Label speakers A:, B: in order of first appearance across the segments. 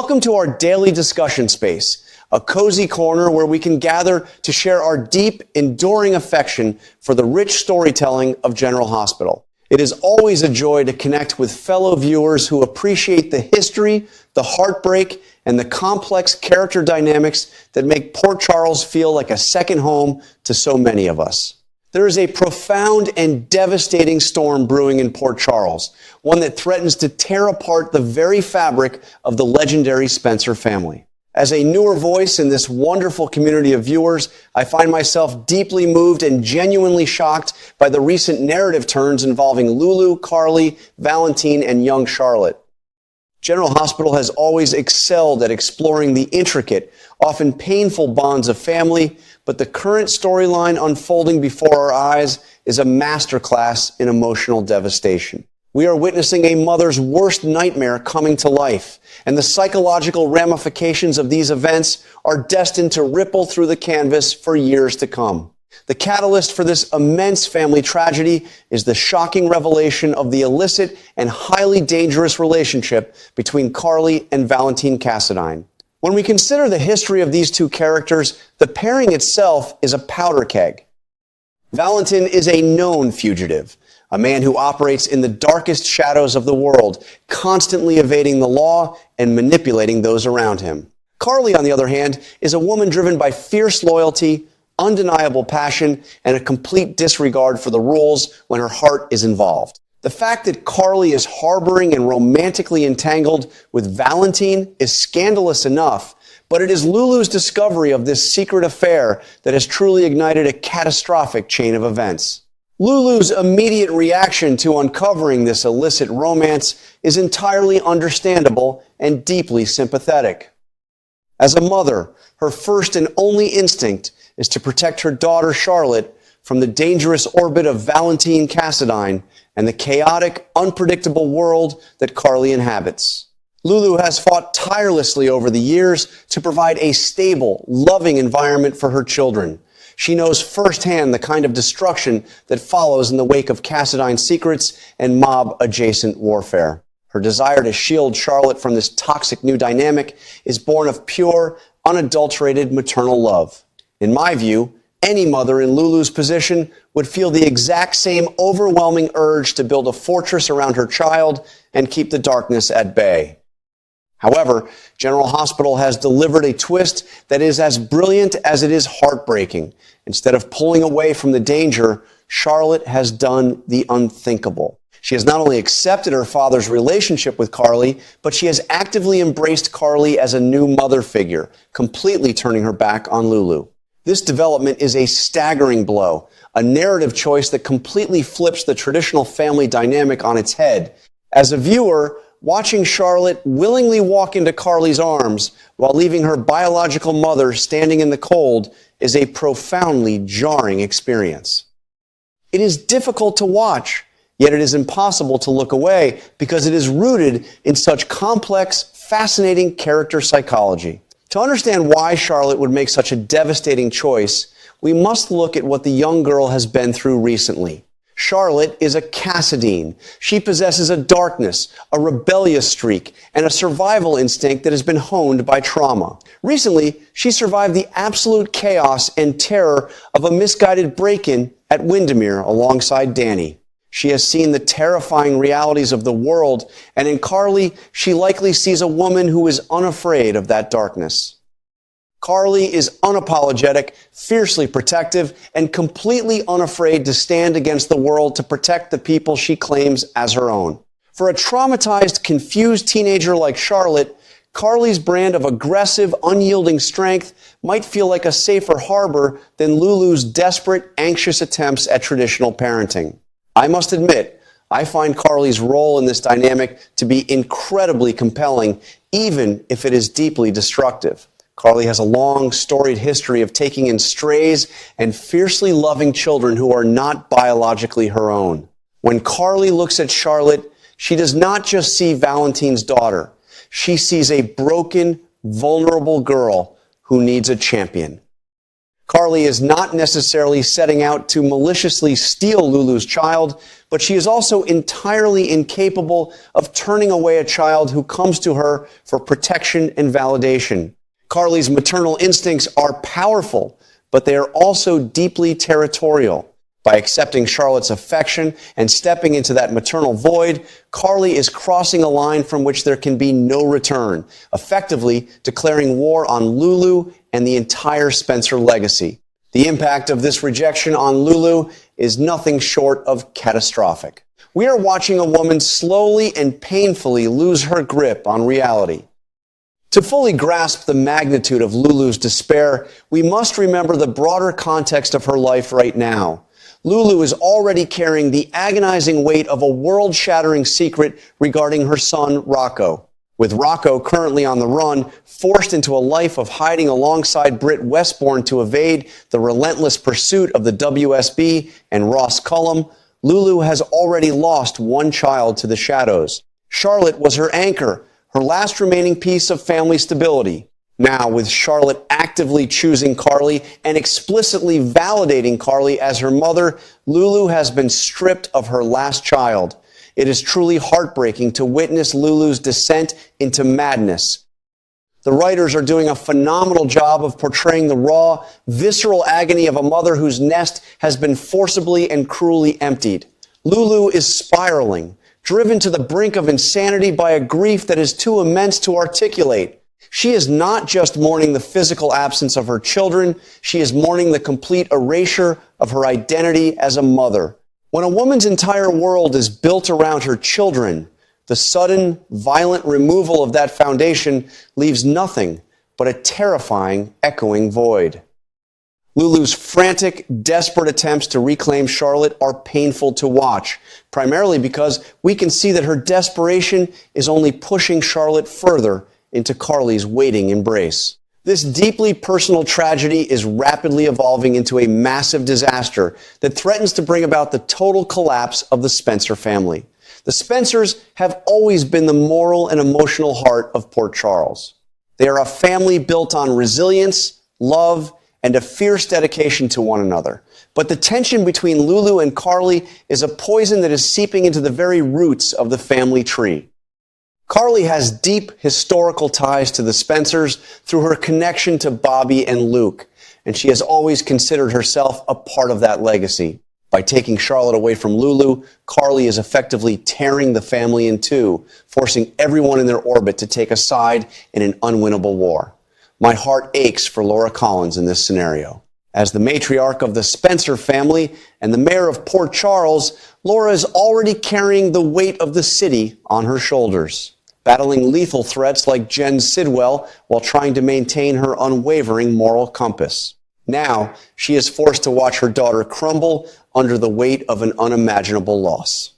A: Welcome to our daily discussion space, a cozy corner where we can gather to share our deep, enduring affection for the rich storytelling of General Hospital. It is always a joy to connect with fellow viewers who appreciate the history, the heartbreak, and the complex character dynamics that make Port Charles feel like a second home to so many of us. There is a profound and devastating storm brewing in Port Charles, one that threatens to tear apart the very fabric of the legendary Spencer family. As a newer voice in this wonderful community of viewers, I find myself deeply moved and genuinely shocked by the recent narrative turns involving Lulu, Carly, Valentine, and young Charlotte. General Hospital has always excelled at exploring the intricate, often painful bonds of family, but the current storyline unfolding before our eyes is a masterclass in emotional devastation. We are witnessing a mother's worst nightmare coming to life, and the psychological ramifications of these events are destined to ripple through the canvas for years to come. The catalyst for this immense family tragedy is the shocking revelation of the illicit and highly dangerous relationship between Carly and Valentine Cassadine. When we consider the history of these two characters, the pairing itself is a powder keg. Valentin is a known fugitive, a man who operates in the darkest shadows of the world, constantly evading the law and manipulating those around him. Carly, on the other hand, is a woman driven by fierce loyalty, undeniable passion, and a complete disregard for the rules when her heart is involved. The fact that Carly is harboring and romantically entangled with Valentine is scandalous enough, but it is Lulu's discovery of this secret affair that has truly ignited a catastrophic chain of events. Lulu's immediate reaction to uncovering this illicit romance is entirely understandable and deeply sympathetic. As a mother, her first and only instinct is to protect her daughter Charlotte from the dangerous orbit of Valentine Cassadine and the chaotic, unpredictable world that Carly inhabits. Lulu has fought tirelessly over the years to provide a stable, loving environment for her children. She knows firsthand the kind of destruction that follows in the wake of Cassadine's secrets and mob-adjacent warfare. Her desire to shield Charlotte from this toxic new dynamic is born of pure, unadulterated maternal love. In my view, any mother in Lulu's position would feel the exact same overwhelming urge to build a fortress around her child and keep the darkness at bay. However, General Hospital has delivered a twist that is as brilliant as it is heartbreaking. Instead of pulling away from the danger, Charlotte has done the unthinkable. She has not only accepted her father's relationship with Carly, but she has actively embraced Carly as a new mother figure, completely turning her back on Lulu. This development is a staggering blow, a narrative choice that completely flips the traditional family dynamic on its head. As a viewer, watching Charlotte willingly walk into Carly's arms while leaving her biological mother standing in the cold is a profoundly jarring experience. It is difficult to watch, yet it is impossible to look away because it is rooted in such complex, fascinating character psychology. To understand why Charlotte would make such a devastating choice, we must look at what the young girl has been through recently. Charlotte is a Cassadine. She possesses a darkness, a rebellious streak, and a survival instinct that has been honed by trauma. Recently, she survived the absolute chaos and terror of a misguided break-in at Windermere alongside Danny. She has seen the terrifying realities of the world, and in Carly, she likely sees a woman who is unafraid of that darkness. Carly is unapologetic, fiercely protective, and completely unafraid to stand against the world to protect the people she claims as her own. For a traumatized, confused teenager like Charlotte, Carly's brand of aggressive, unyielding strength might feel like a safer harbor than Lulu's desperate, anxious attempts at traditional parenting. I must admit, I find Carly's role in this dynamic to be incredibly compelling, even if it is deeply destructive. Carly has a long, storied history of taking in strays and fiercely loving children who are not biologically her own. When Carly looks at Charlotte, she does not just see Valentine's daughter. She sees a broken, vulnerable girl who needs a champion. Carly is not necessarily setting out to maliciously steal Lulu's child, but she is also entirely incapable of turning away a child who comes to her for protection and validation. Carly's maternal instincts are powerful, but they are also deeply territorial. By accepting Charlotte's affection and stepping into that maternal void, Carly is crossing a line from which there can be no return, effectively declaring war on Lulu and the entire Spencer legacy. The impact of this rejection on Lulu is nothing short of catastrophic. We are watching a woman slowly and painfully lose her grip on reality. To fully grasp the magnitude of Lulu's despair, we must remember the broader context of her life right now. Lulu is already carrying the agonizing weight of a world-shattering secret regarding her son, Rocco. With Rocco currently on the run, forced into a life of hiding alongside Britt Westbourne to evade the relentless pursuit of the WSB and Ross Cullum, Lulu has already lost one child to the shadows. Charlotte was her anchor, her last remaining piece of family stability. Now, with Charlotte actively choosing Carly and explicitly validating Carly as her mother, Lulu has been stripped of her last child. It is truly heartbreaking to witness Lulu's descent into madness. The writers are doing a phenomenal job of portraying the raw, visceral agony of a mother whose nest has been forcibly and cruelly emptied. Lulu is spiraling, driven to the brink of insanity by a grief that is too immense to articulate. She is not just mourning the physical absence of her children, she is mourning the complete erasure of her identity as a mother. When a woman's entire world is built around her children, the sudden, violent removal of that foundation leaves nothing but a terrifying, echoing void. Lulu's frantic, desperate attempts to reclaim Charlotte are painful to watch, primarily because we can see that her desperation is only pushing Charlotte further into Carly's waiting embrace. This deeply personal tragedy is rapidly evolving into a massive disaster that threatens to bring about the total collapse of the Spencer family. The Spencers have always been the moral and emotional heart of Port Charles. They are a family built on resilience, love, and a fierce dedication to one another. But the tension between Lulu and Carly is a poison that is seeping into the very roots of the family tree. Carly has deep historical ties to the Spencers through her connection to Bobby and Luke, and she has always considered herself a part of that legacy. By taking Charlotte away from Lulu, Carly is effectively tearing the family in two, forcing everyone in their orbit to take a side in an unwinnable war. My heart aches for Laura Collins in this scenario. As the matriarch of the Spencer family and the mayor of Port Charles, Laura is already carrying the weight of the city on her shoulders, battling lethal threats like Jen Sidwell while trying to maintain her unwavering moral compass. Now, she is forced to watch her daughter crumble under the weight of an unimaginable loss.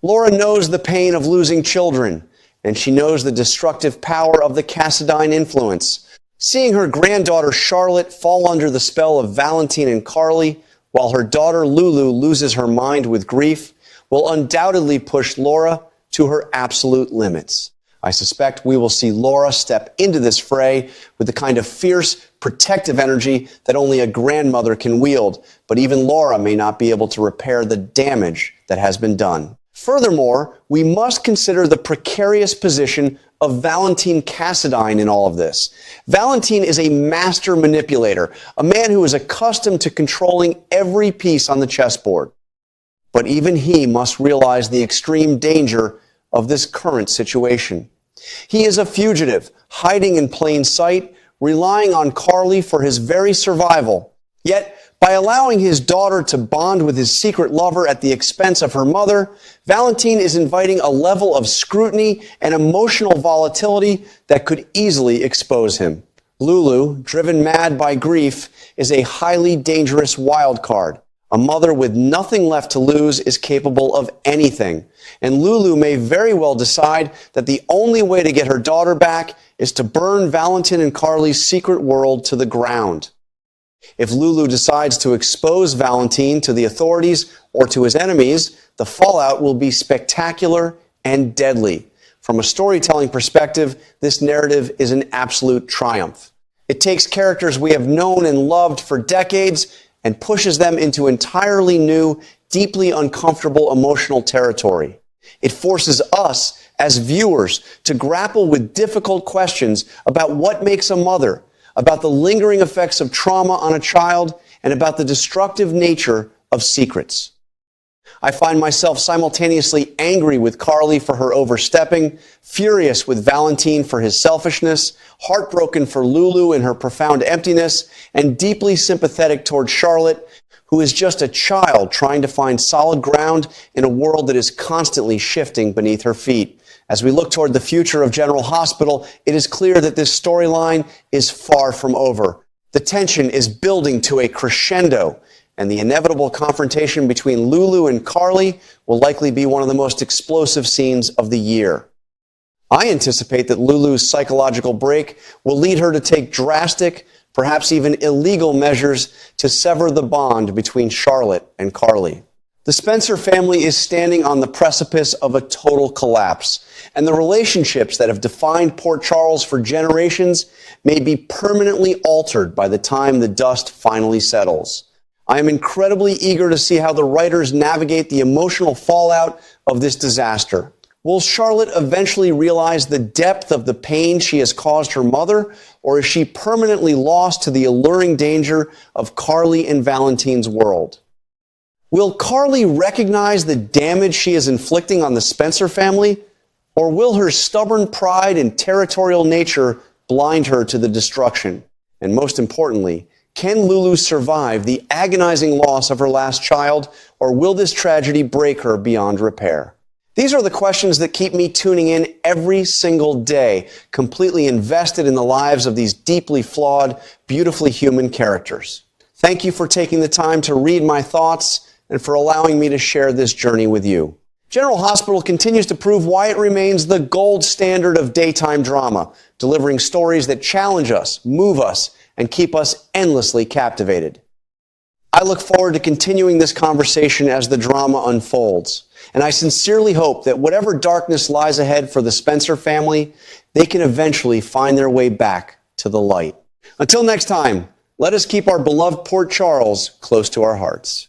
A: Laura knows the pain of losing children, and she knows the destructive power of the Cassadine influence. Seeing her granddaughter Charlotte fall under the spell of Valentin and Carly, while her daughter Lulu loses her mind with grief, will undoubtedly push Laura to her absolute limits. I suspect we will see Laura step into this fray with the kind of fierce, protective energy that only a grandmother can wield, but even Laura may not be able to repair the damage that has been done. Furthermore, we must consider the precarious position of Valentin Cassadine in all of this. Valentin is a master manipulator, a man who is accustomed to controlling every piece on the chessboard. But even he must realize the extreme danger of this current situation. He is a fugitive, hiding in plain sight, relying on Carly for his very survival. Yet, by allowing his daughter to bond with his secret lover at the expense of her mother, Valentin is inviting a level of scrutiny and emotional volatility that could easily expose him. Lulu, driven mad by grief, is a highly dangerous wild card. A mother with nothing left to lose is capable of anything, and Lulu may very well decide that the only way to get her daughter back is to burn Valentin and Carly's secret world to the ground. If Lulu decides to expose Valentin to the authorities or to his enemies, the fallout will be spectacular and deadly. From a storytelling perspective, this narrative is an absolute triumph. It takes characters we have known and loved for decades and pushes them into entirely new, deeply uncomfortable emotional territory. It forces us as viewers to grapple with difficult questions about what makes a mother, about the lingering effects of trauma on a child, and about the destructive nature of secrets. I find myself simultaneously angry with Carly for her overstepping, furious with Valentin for his selfishness, heartbroken for Lulu and her profound emptiness, and deeply sympathetic toward Charlotte, who is just a child trying to find solid ground in a world that is constantly shifting beneath her feet. As we look toward the future of General Hospital, it is clear that this storyline is far from over. The tension is building to a crescendo, and the inevitable confrontation between Lulu and Carly will likely be one of the most explosive scenes of the year. I anticipate that Lulu's psychological break will lead her to take drastic, perhaps even illegal measures to sever the bond between Charlotte and Carly. The Spencer family is standing on the precipice of a total collapse, and the relationships that have defined Port Charles for generations may be permanently altered by the time the dust finally settles. I am incredibly eager to see how the writers navigate the emotional fallout of this disaster. Will Charlotte eventually realize the depth of the pain she has caused her mother, or is she permanently lost to the alluring danger of Carly and Valentin's world? Will Carly recognize the damage she is inflicting on the Spencer family, or will her stubborn pride and territorial nature blind her to the destruction? And most importantly, can Lulu survive the agonizing loss of her last child, or will this tragedy break her beyond repair? These are the questions that keep me tuning in every single day, completely invested in the lives of these deeply flawed, beautifully human characters. Thank you for taking the time to read my thoughts and for allowing me to share this journey with you. General Hospital continues to prove why it remains the gold standard of daytime drama, delivering stories that challenge us, move us, and keep us endlessly captivated. I look forward to continuing this conversation as the drama unfolds, and I sincerely hope that whatever darkness lies ahead for the Spencer family, they can eventually find their way back to the light. Until next time, let us keep our beloved Port Charles close to our hearts.